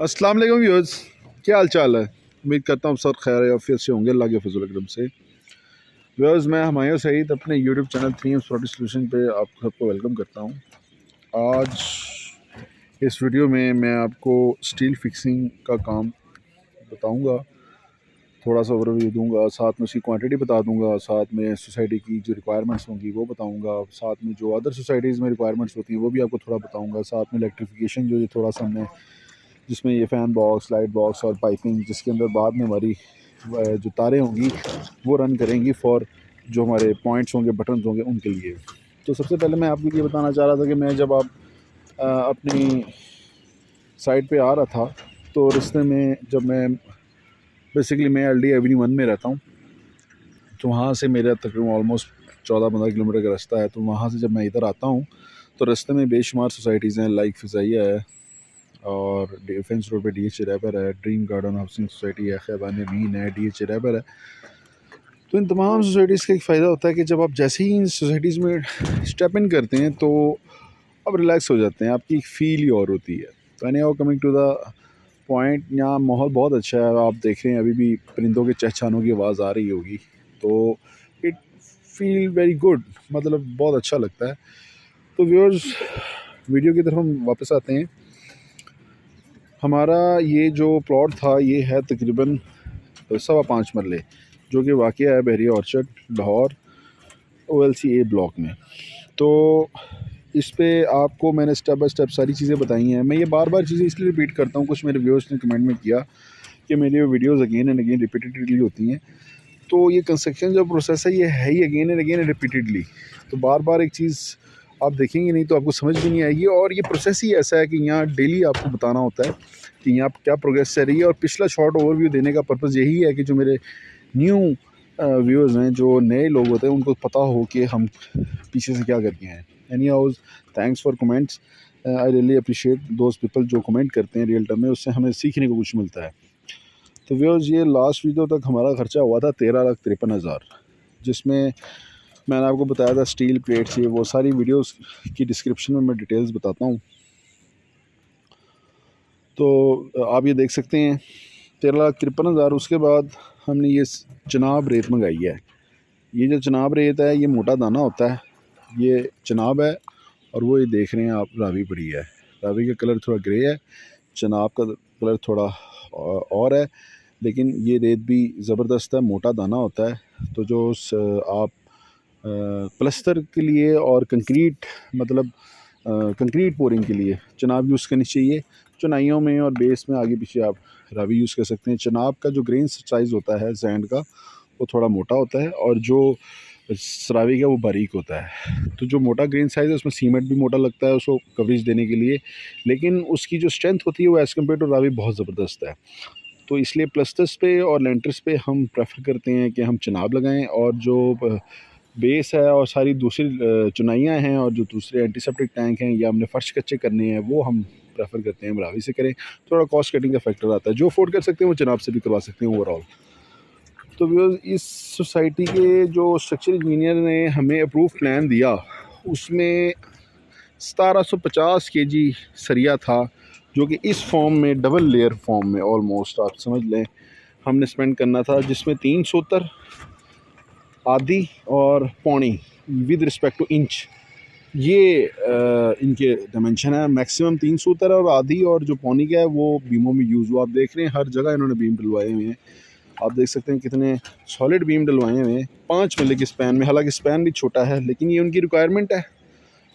अस्सलाम वालेकुम व्यूअर्स, क्या हाल चाल है। उम्मीद करता हूँ सब खैर आफियत से होंगे अल्लाह के फजल करम से। व्यूअर्स, मैं हुमायूं सईद अपने YouTube channel 3M Sorted Solution पे आप सबको वेलकम करता हूँ। आज इस वीडियो में मैं आपको स्टील फिक्सिंग का काम बताऊँगा, थोड़ा सा ओवरव्यू दूंगा, साथ में उसकी क्वांटिटी बता दूंगा, साथ में सोसाइटी की जो रिक्वायरमेंट्स होंगी वो बताऊंगा, साथ में जो अदर सोसाइटीज़ में रिक्वायरमेंट्स होती हैं वो भी आपको थोड़ा बताऊंगा, साथ में इलेक्ट्रिफिकेशन जो ये थोड़ा सा हमने जिसमें ये फ़ैन बॉक्स, लाइट बॉक्स और पाइपिंग जिसके अंदर बाद में हमारी जो तारें होंगी वो रन करेंगी फॉर जो हमारे पॉइंट्स होंगे, बटन्स होंगे उनके लिए। तो सबसे पहले मैं आपको ये बताना चाह रहा था कि मैं जब अपनी साइट पे आ रहा था तो रास्ते में जब मैं LD एवेन्यू 1 में रहता हूँ, तो वहाँ से मेरा तकरीबन ऑलमोस्ट 14-15 किलोमीटर का रास्ता है। तो वहाँ से जब मैं इधर आता हूँ तो रास्ते में बेशुमार सोसाइटीज़ हैं, लाइक फ़िज़ाइया है और डिफेंस रोड पे DH रैबर है, ड्रीम गार्डन हाउसिंग सोसाइटी है, खैबान मीन है, DH रैबर है। तो इन तमाम सोसाइटीज़ का एक फ़ायदा होता है कि जब आप जैसे ही इन सोसाइटीज़ में स्टेप इन करते हैं तो आप रिलैक्स हो जाते हैं, आपकी फ़ील ही और होती है। तो anyhow coming to the point, यहाँ माहौल बहुत अच्छा है। आप देख रहे हैं अभी भी परिंदों के चहचहानों की आवाज़ आ रही होगी, तो इट फील वेरी गुड, मतलब बहुत अच्छा लगता है। तो व्यूअर्स, वीडियो की तरफ हम वापस आते हैं। हमारा ये जो प्लॉट था ये है तकरीबन 5.25 मरले, जो कि वाक़या है Bahria orchard, Lahore, OLC A block में। तो इस पे आपको मैंने स्टेप बाय स्टेप सारी चीज़ें बताई हैं। मैं ये बार बार चीज़ें इसलिए रिपीट करता हूँ, कुछ मेरे व्यूअर्स ने कमेंट में किया कि मेरी videos again and again repeatedly होती हैं। तो ये कंस्ट्रक्शन जो प्रोसेस है ये है ही अगेन एंड अगेन रिपीटेडली। तो बार बार एक चीज़ आप देखेंगे नहीं तो आपको समझ भी नहीं आएगी, और ये प्रोसेस ही ऐसा है कि यहाँ डेली आपको बताना होता है कि यहाँ क्या प्रोग्रेस चल रही है। और पिछला शॉर्ट ओवरव्यू देने का पर्पज़ यही है कि जो मेरे न्यू व्यूअर्स हैं, जो नए लोग होते हैं, उनको पता हो कि हम पीछे से क्या करके हैं। Any house, thanks for comments, I really appreciate those people जो कमेंट करते हैं रियल टाइम में, उससे हमें सीखने को कुछ मिलता है। तो व्यूअर्स, ये लास्ट वीडियो तक हमारा ख़र्चा हुआ था 13,53,000, जिसमें मैंने आपको बताया था स्टील प्लेट चाहिए। वो सारी वीडियोस की डिस्क्रिप्शन में मैं डिटेल्स बताता हूँ, तो आप ये देख सकते हैं 13,53,000। उसके बाद हमने ये चनाब रेत मंगाई है। ये जो चनाब रेत है ये मोटा दाना होता है, ये चनाब है, और वो ये देख रहे हैं आप रावी पड़ी है। रावी का कलर थोड़ा ग्रे है, चनाब का कलर थोड़ा और है, लेकिन ये रेत भी ज़बरदस्त है, मोटा दाना होता है। तो जो आप प्लस्तर के लिए और कंक्रीट, मतलब कंक्रीट पोरिंग के लिए चनाब यूज़ करनी चाहिए। चुनाइयों में और बेस में आगे पीछे आप रावी यूज़ कर सकते हैं। चनाब का जो ग्रेन साइज़ होता है सैंड का, वो थोड़ा मोटा होता है, और जो रावी का वो बारीक होता है। तो जो मोटा ग्रेन साइज़ है उसमें सीमेंट भी मोटा लगता है उसको कवरेज देने के लिए, लेकिन उसकी जो स्ट्रेंथ होती है वो एज़ कम्पेयर टू रावी बहुत ज़बरदस्त है। तो इसलिए प्लस्टर्स पे और लेंटर्स पे हम प्रेफर करते हैं कि हम चनाब लगाएं, और जो बेस है और सारी दूसरी चुनाइयाँ हैं और जो दूसरे एंटीसेप्टिक टैंक हैं या हमने फ़र्श कच्चे करने हैं, वो हम प्रेफर करते हैं रावी से करें। थोड़ा कॉस्ट कटिंग का फैक्टर आता है, जो अफोर्ड कर सकते हैं वो चनाब से भी करवा सकते हैं ओवरऑल। तो व्यूअर्स, इस सोसाइटी के जो स्ट्रक्चर इंजीनियर ने हमें अप्रूव प्लान दिया उसमें 1750 kg सरिया था, जो कि इस फॉर्म में डबल लेयर फॉर्म में ऑलमोस्ट आप समझ लें हमने स्पेंड करना था, जिसमें 3 सूतर, आधी और पौनी विद रिस्पेक्ट टू इंच, ये इनके डायमेंशन है। मैक्सिमम 3 सूतर और आधी, और जो पौनी का है वो बीमों में यूज़ हुआ। आप देख रहे हैं हर जगह इन्होंने बीम डलवाए हुए हैं, आप देख सकते हैं कितने सॉलिड बीम डलवाए हुए हैं 5 मिली के स्पैन में। हालांकि स्पैन भी छोटा है, लेकिन ये उनकी रिक्वायरमेंट है।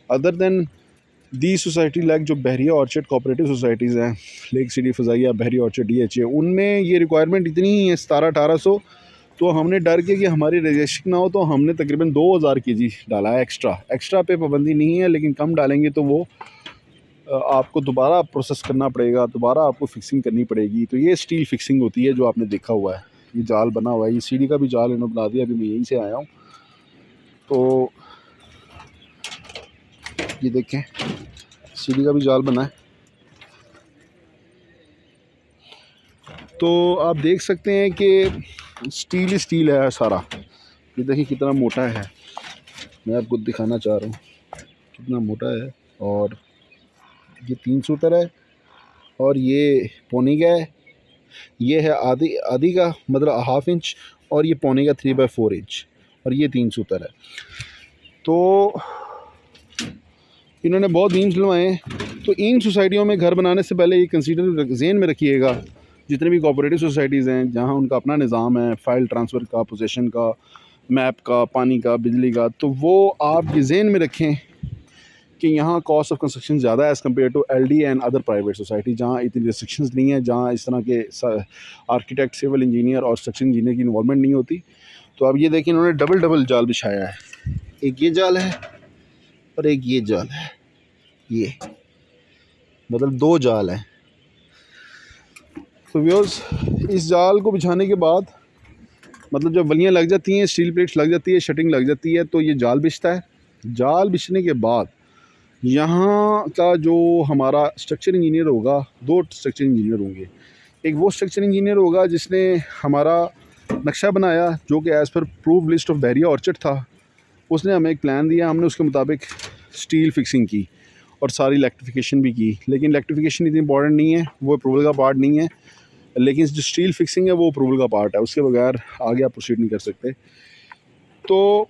Other than the society like जो बहरिया ऑर्चर्ड कोऑपरेटिव सोसाइटीज़ हैं, लेक सिटी, फ़िज़ाइया, बहरिया ऑर्चर्ड, DH, उनमें ये रिक्वायरमेंट इतनी ही है 1700-1800। तो हमने डर के कि हमारी रजिस्ट्रेशन ना हो, तो हमने तकरीबन 2000 kg डाला है एक्स्ट्रा पे पाबंदी नहीं है, लेकिन कम डालेंगे तो वो आपको दोबारा प्रोसेस करना पड़ेगा, दोबारा आपको फिक्सिंग करनी पड़ेगी। तो ये स्टील फिक्सिंग होती है जो आपने देखा हुआ है। ये जाल बना हुआ है, ये सीढ़ी का भी जाल इन्होंने बना दिया, अभी मैं यहीं से आया हूँ। तो ये देखें, सीढ़ी का भी जाल बना है। तो आप देख सकते हैं कि स्टील ही स्टील है सारा। ये देखिए कितना मोटा है, मैं आपको दिखाना चाह रहा हूँ कितना मोटा है। और ये 3 सूतर है, और ये पौने का है, ये है आधी आधी का मतलब हाफ इंच, और ये पौने का 3/4 इंच, और ये 3 सूतर है। तो इन्होंने बहुत बीम्स डलवाए हैं। तो इन सोसाइटियों में घर बनाने से पहले ये कंसीडर ज़हन में रखिएगा, जितने भी कोऑपरेटिव सोसाइटीज़ हैं जहाँ उनका अपना निज़ाम है फाइल ट्रांसफ़र का, पोजेसन का, मैप का, पानी का, बिजली का, तो वो आप ये ज़हन में रखें कि यहाँ कॉस्ट ऑफ कंस्ट्रक्शन ज़्यादा है as compared to LD and other private society, जहाँ इतनी रिस्ट्रिक्शंस नहीं है, जहाँ इस तरह के आर्किटेक्ट, सिविल इंजीनियर और स्ट्रक्चर इंजीनियर की इन्वॉल्वमेंट नहीं होती। तो अब ये देखिए इन्होंने डबल जाल बिछाया है, एक ये जाल है और एक ये जाल है, ये मतलब 2 जाल हैं। तो व्यूअर्स, इस जाल को बिछाने के बाद मतलब जब वलियाँ लग जाती हैं, स्टील प्लेट्स लग जाती है, शटिंग लग जाती है, तो ये जाल बिछता है। जाल बिछने के बाद यहाँ का जो हमारा स्ट्रक्चर इंजीनियर होगा, 2 स्ट्रक्चर इंजीनियर होंगे। एक वो स्ट्रक्चर इंजीनियर होगा जिसने हमारा नक्शा बनाया जो कि as per approved list of Bahria Orchard था, उसने हमें एक प्लान दिया, हमने उसके मुताबिक स्टील फिक्सिंग की और सारी इलेक्ट्रिफिकेशन भी की। लेकिन इलेक्ट्रिफिकेशन इतनी इंपॉर्टेंट नहीं है, वो अप्रूवल का पार्ट नहीं है, लेकिन जो स्टील फिक्सिंग है वो अप्रूवल का पार्ट है, उसके बगैर आगे आप प्रोसीड नहीं कर सकते। तो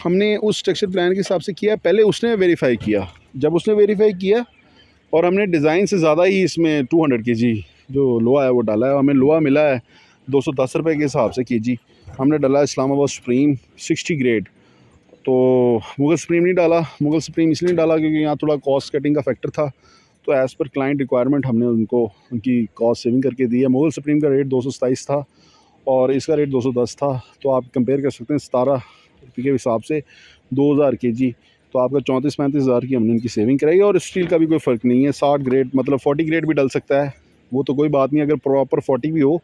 हमने उस स्ट्रक्चर प्लान के हिसाब से किया। पहले उसने वेरीफाई किया, जब उसने वेरीफाई किया और हमने डिज़ाइन से ज़्यादा ही इसमें 200 kg जो लोहा है वो डाला है। हमें लोहा मिला है 210 रुपये के हिसाब से kg। हमने डाला इस्लामाबाद सुप्रीम 60 ग्रेड। तो मुगल सुप्रीम नहीं डाला, मुगल सुप्रीम इसलिए नहीं डाला क्योंकि यहाँ थोड़ा कॉस्ट कटिंग का फैक्टर था। तो एज़ पर क्लाइंट रिक्वायरमेंट हमने उनको उनकी कॉस्ट सेविंग करके दी है। मुगल सुप्रीम का रेट 227 था और इसका रेट 210 था। तो आप कंपेयर कर सकते हैं 17 रुपये के हिसाब से 2000 kg, तो आपका 34-35 हज़ार की हमने इनकी सेविंग कराई। और स्टील का भी कोई फ़र्क नहीं है, 60 ग्रेड मतलब 40 ग्रेड भी डल सकता है, वो तो कोई बात नहीं, अगर प्रॉपर 40 भी हो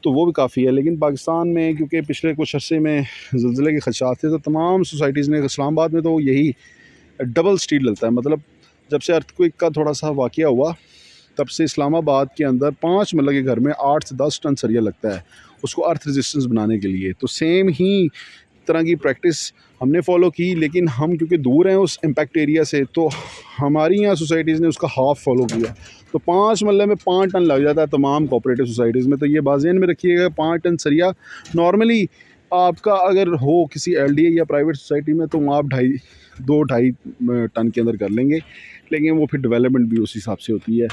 तो वो भी काफ़ी है। लेकिन पाकिस्तान में क्योंकि पिछले कुछ अर्से में ज़लज़ले के खदशात थे, तो तमाम सोसाइटीज़ ने, इस्लामाबाद में तो यही डबल स्टील डलता है। मतलब जब से अर्थक्वेक का थोड़ा सा वाक़या हुआ तब से इस्लामाबाद के अंदर 5 महल्ले के घर में 8 से 10 टन सरिया लगता है उसको अर्थ रेजिस्टेंस बनाने के लिए। तो सेम ही तरह की प्रैक्टिस हमने फॉलो की, लेकिन हम क्योंकि दूर हैं उस इम्पैक्ट एरिया से, तो हमारी यहाँ सोसाइटीज़ ने उसका हाफ़ फॉलो किया। तो 5 महल्ले में 5 टन लग जाता है तमाम कोऑपरेटिव सोसाइटीज़ में। तो ये बाज़ेन में रखिएगा, 5 टन सरिया नॉर्मली आपका अगर हो किसी LDA या प्राइवेट सोसाइटी में तो आप 2-2.5 टन के अंदर कर लेंगे। लेकिन वो फिर डेवलपमेंट भी उस हिसाब से होती है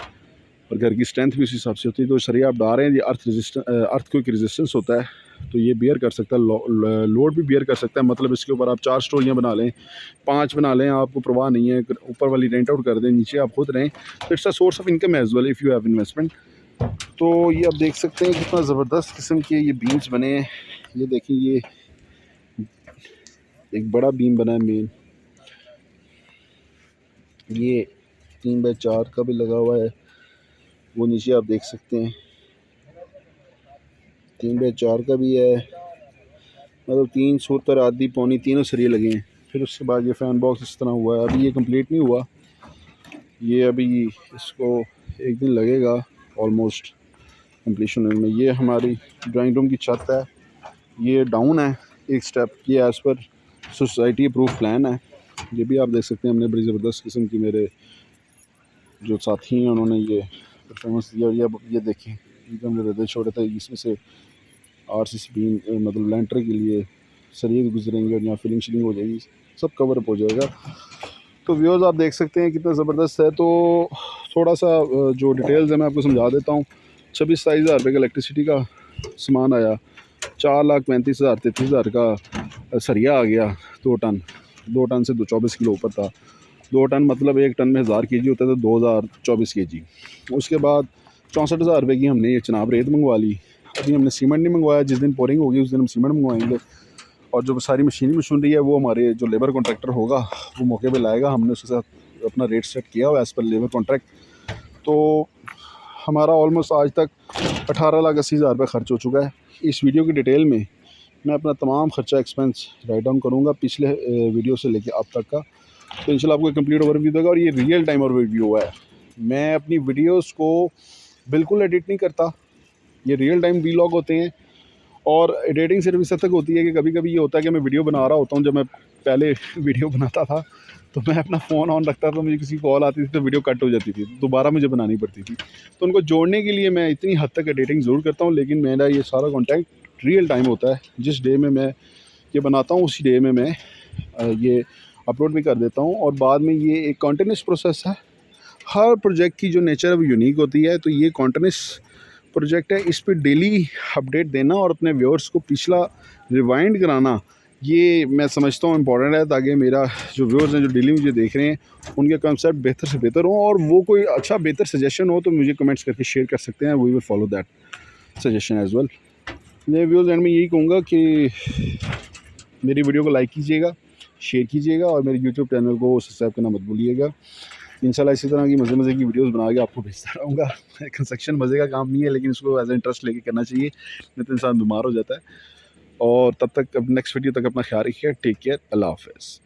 और घर की स्ट्रेंथ भी उस हिसाब से होती है। तो सरिया आप डाल रहे हैं, ये अर्थक्वेक रेजिस्टेंस होता है, तो ये बियर कर सकता है, लोड भी बियर कर सकता है। मतलब इसके ऊपर आप 4 स्टोरियाँ बना लें, 5 बना लें, आपको परवाह नहीं है, ऊपर वाली रेंट आउट कर दें, नीचे आप खुद रहें। तो it's a source of income as well if you have investment. तो ये आप देख सकते हैं कितना ज़बरदस्त किस्म के ये बीम्स बने हैं। ये देखिए, ये एक बड़ा बीम बना है मेन, ये 3/4 का भी लगा हुआ है, वो नीचे आप देख सकते हैं 3/4 का भी है। मतलब 3 सूतर आधी पौनी तीनों सरिये लगे हैं। फिर उसके बाद ये फ़ैन बॉक्स इस तरह हुआ है। अभी ये कंप्लीट नहीं हुआ, ये अभी इसको एक दिन लगेगा ऑलमोस्ट कंप्लीशन में। ये हमारी ड्राइंग रूम की छत है, ये डाउन है एक स्टेप, ये as per society approve plan है। ये भी आप देख सकते हैं, हमने बड़ी ज़बरदस्त किस्म की, मेरे जो साथी हैं उन्होंने ये परफॉर्मेंस दिया। ये देखें, ये हमने रद्दे छोड़े थे, इसमें से RCC बीम मतलब लेंटर के लिए सरिये भी गुजरेंगे और यहाँ फिलिंग शिलिंग हो जाएगी, सब कवर अप हो जाएगा। तो व्यूअर्स आप देख सकते हैं कितना ज़बरदस्त है। तो थोड़ा सा जो डिटेल्स है मैं आपको समझा देता हूँ। 26-27 हज़ार रुपये का इलेक्ट्रिसिटी का सामान आया, 4,35,000 33,000 का सरिया आ गया, 2 टन, 2 टन से 24 किलो ऊपर था। 2 टन मतलब 1 टन में 1000 kg होता है, तो 2024 kg। उसके बाद 64,000 रुपये की हमने ये चनाब रेत मंगवा ली। अभी हमने सीमेंट नहीं मंगवाया, जिस दिन पोरिंग होगी उस दिन हम सीमेंट मंगवाएंगे। और जो सारी मशीनरी है वो हमारे जो लेबर कॉन्ट्रैक्टर होगा वो मौके पे लाएगा। हमने उसके साथ अपना रेट सेट किया हुआ एज़ पर लेबर कॉन्ट्रैक्ट। तो हमारा ऑलमोस्ट आज तक 18,80,000 रुपये खर्च हो चुका है। इस वीडियो की डिटेल में मैं अपना तमाम खर्चा एक्सपेंस राइट डाउन करूँगा पिछले वीडियो से लेकर अब तक का। तो इंशाल्लाह आपको कंप्लीट ओवरव्यू देगा। और ये रियल टाइम ओवरव्यू है, मैं अपनी वीडियोस को बिल्कुल एडिट नहीं करता, ये रियल टाइम वीलॉग होते हैं। और एडिटिंग सिर्फ इस हद तक होती है कि कभी कभी ये होता है कि मैं वीडियो बना रहा होता हूँ, जब मैं पहले वीडियो बनाता था तो मैं अपना फ़ोन ऑन रखता था, मुझे किसी कॉल आती थी तो वीडियो कट हो जाती थी, दोबारा मुझे बनानी पड़ती थी। तो उनको जोड़ने के लिए मैं इतनी हद तक एडिटिंग ज़रूर करता हूँ, लेकिन मेरा ये सारा कॉन्टेंट रियल टाइम होता है। जिस डे में मैं ये बनाता हूँ उसी डे में मैं ये अपलोड भी कर देता हूँ, और बाद में ये एक कॉन्टिन्यूस प्रोसेस है। हर प्रोजेक्ट की जो नेचर है वो यूनिक होती है, तो ये कॉन्टिन्यूस प्रोजेक्ट है, इस पे डेली अपडेट देना और अपने व्यूअर्स को पिछला रिवाइंड कराना, ये मैं समझता हूँ इम्पॉर्टेंट है, ताकि मेरा जो व्यूअर्स हैं जो डेली मुझे देख रहे हैं उनके कंसेप्ट बेहतर से बेहतर हों, और वो कोई अच्छा बेहतर सजेशन हो तो मुझे कमेंट्स करके शेयर कर सकते हैं। We will follow that suggestion as well. मैं व्यूअर्स एंड में यही कहूँगा कि मेरी वीडियो को लाइक कीजिएगा, शेयर कीजिएगा, और मेरे यूट्यूब चैनल को सब्सक्राइब करना मत भूलिएगा। इंशाल्लाह इसी तरह की मज़े की वीडियोस बना के आपको भेजता रहूँगा। कंस्ट्रक्शन मज़े का काम नहीं है, लेकिन इसको एज ए इंटरेस्ट लेके करना चाहिए, नहीं तो इंसान बीमार हो जाता है। और तब तक अब नेक्स्ट वीडियो तक अपना ख्याल रखिए। टेक केयर, अल्लाह हाफ़िज़।